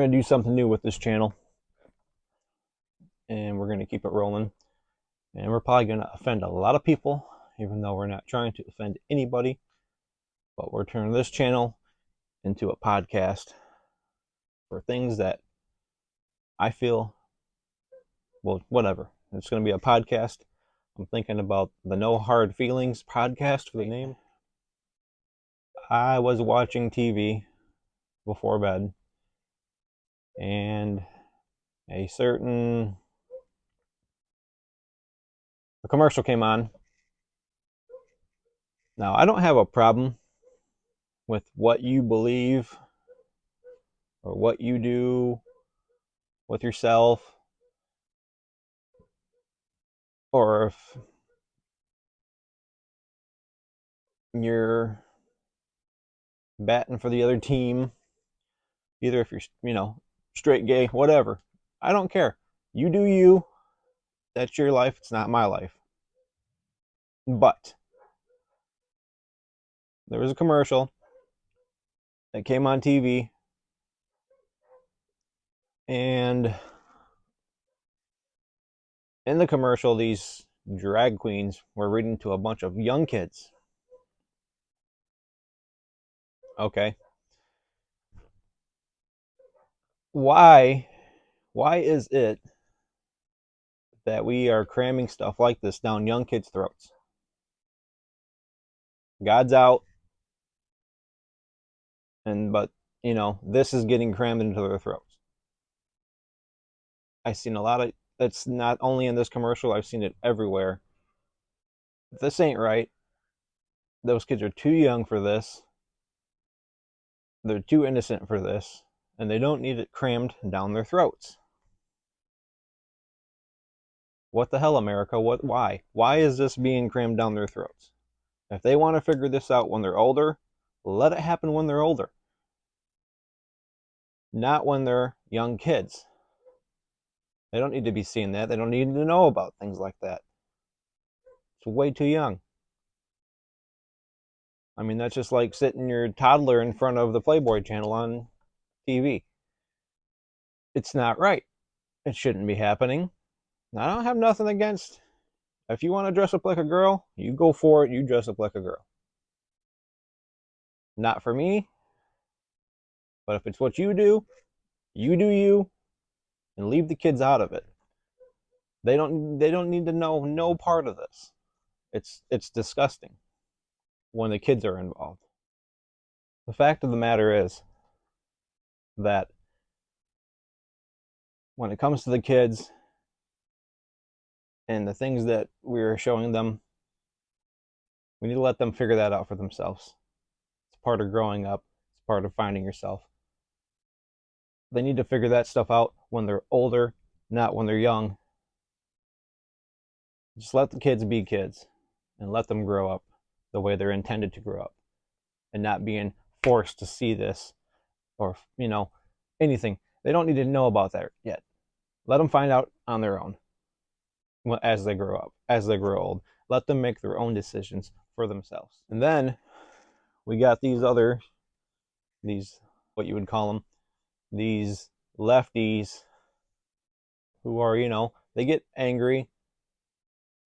going to do something new with this channel, and we're going to keep it rolling. And we're probably going to offend a lot of people, even though we're not trying to offend anybody. But we're turning this channel into a podcast for things that I feel, well, whatever. It's going to be a podcast. I'm thinking about the No Hard Feelings podcast for the name. I was watching TV before bed, and a commercial came on. Now, I don't have a problem with what you believe or what you do with yourself, or if you're batting for the other team, either if you're, straight, gay, whatever. I don't care. You do you. That's your life. It's not my life. But there was a commercial that came on TV, and in the commercial, these drag queens were reading to a bunch of young kids. Okay. Why is it that we are cramming stuff like this down young kids' throats? God's out, but this is getting crammed into their throats. I've seen a lot of, it's not only in this commercial, I've seen it everywhere. This ain't right. Those kids are too young for this. They're too innocent for this, and they don't need it crammed down their throats. What the hell, America? Why? Why is this being crammed down their throats? If they want to figure this out when they're older, let it happen when they're older. Not when they're young kids. They don't need to be seeing that. They don't need to know about things like that. It's way too young. I mean, that's just like sitting your toddler in front of the Playboy channel on TV. It's not right. It shouldn't be happening. I don't have nothing against, if you want to dress up like a girl, you go for it. You dress up like a girl. Not for me. But if it's what you do you, and leave the kids out of it. They don't need to know no part of this. It's disgusting when the kids are involved. The fact of the matter is that when it comes to the kids and the things that we're showing them, we need to let them figure that out for themselves. It's part of growing up. It's part of finding yourself. They need to figure that stuff out when they're older, not when they're young. Just let the kids be kids and let them grow up the way they're intended to grow up, and not being forced to see this or, anything. They don't need to know about that yet. Let them find out on their own as they grow up, as they grow old. Let them make their own decisions for themselves. And then we got these, what you would call them, these lefties who are, they get angry,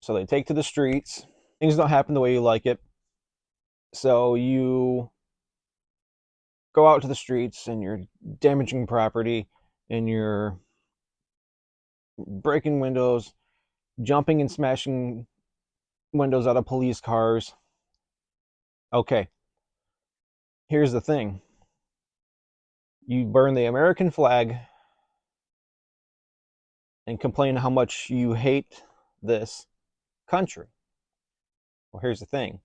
so they take to the streets. Things don't happen the way you like it, so you go out to the streets and you're damaging property and you're breaking windows, jumping and smashing windows out of police cars. Okay, here's the thing. You burn the American flag and complain how much you hate this country. Well, here's the thing.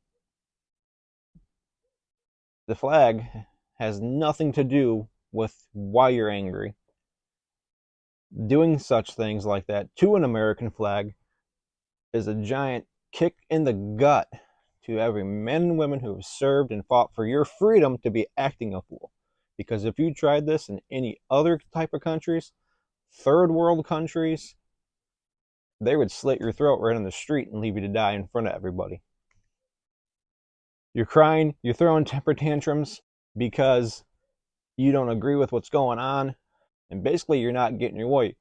The flag has nothing to do with why you're angry. Doing such things like that to an American flag is a giant kick in the gut to every men and women who have served and fought for your freedom to be acting a fool. Because if you tried this in any other type of countries, third world countries, they would slit your throat right on the street and leave you to die in front of everybody. You're crying, you're throwing temper tantrums because you don't agree with what's going on. And basically, you're not getting your way.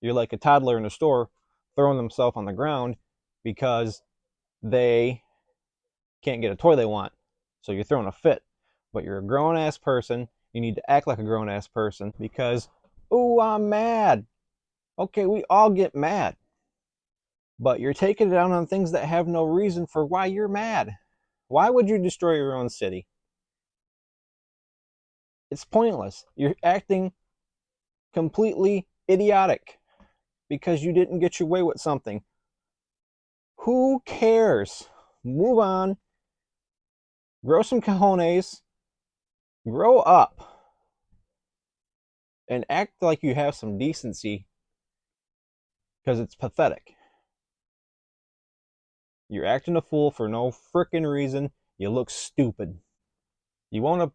You're like a toddler in a store throwing themselves on the ground because they can't get a toy they want. So you're throwing a fit. But you're a grown ass person. You need to act like a grown ass person because, oh, I'm mad. Okay, we all get mad. But you're taking it out on things that have no reason for why you're mad. Why would you destroy your own city? It's pointless. You're acting completely idiotic because you didn't get your way with something. Who cares? Move on. Grow some cojones. Grow up. And act like you have some decency because it's pathetic. You're acting a fool for no frickin' reason. You look stupid. You want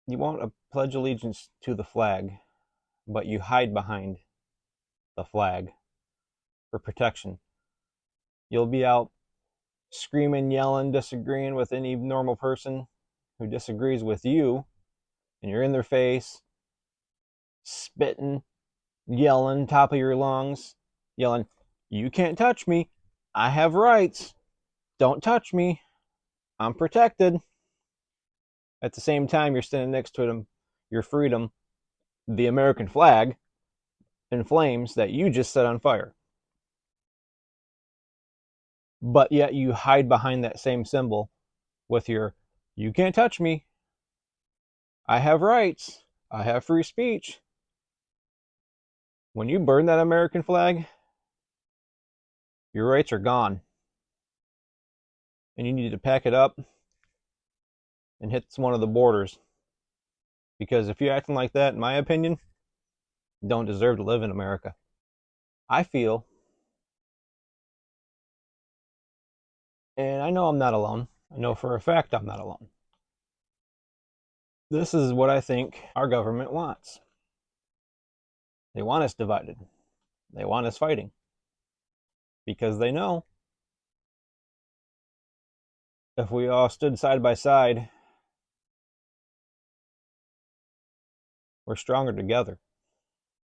to pledge allegiance to the flag, but you hide behind the flag for protection. You'll be out screaming, yelling, disagreeing with any normal person who disagrees with you, and you're in their face, spitting, yelling, top of your lungs, yelling, "You can't touch me. I have rights. Don't touch me. I'm protected." At the same time, you're standing next to them, your freedom, the American flag, in flames that you just set on fire. But yet you hide behind that same symbol with your, "You can't touch me. I have rights. I have free speech." When you burn that American flag, your rights are gone. And you need to pack it up and hit one of the borders. Because if you're acting like that, in my opinion, you don't deserve to live in America. I feel, and I know I'm not alone, I know for a fact I'm not alone. This is what I think our government wants. They want us divided. They want us fighting. Because they know if we all stood side by side, we're stronger together.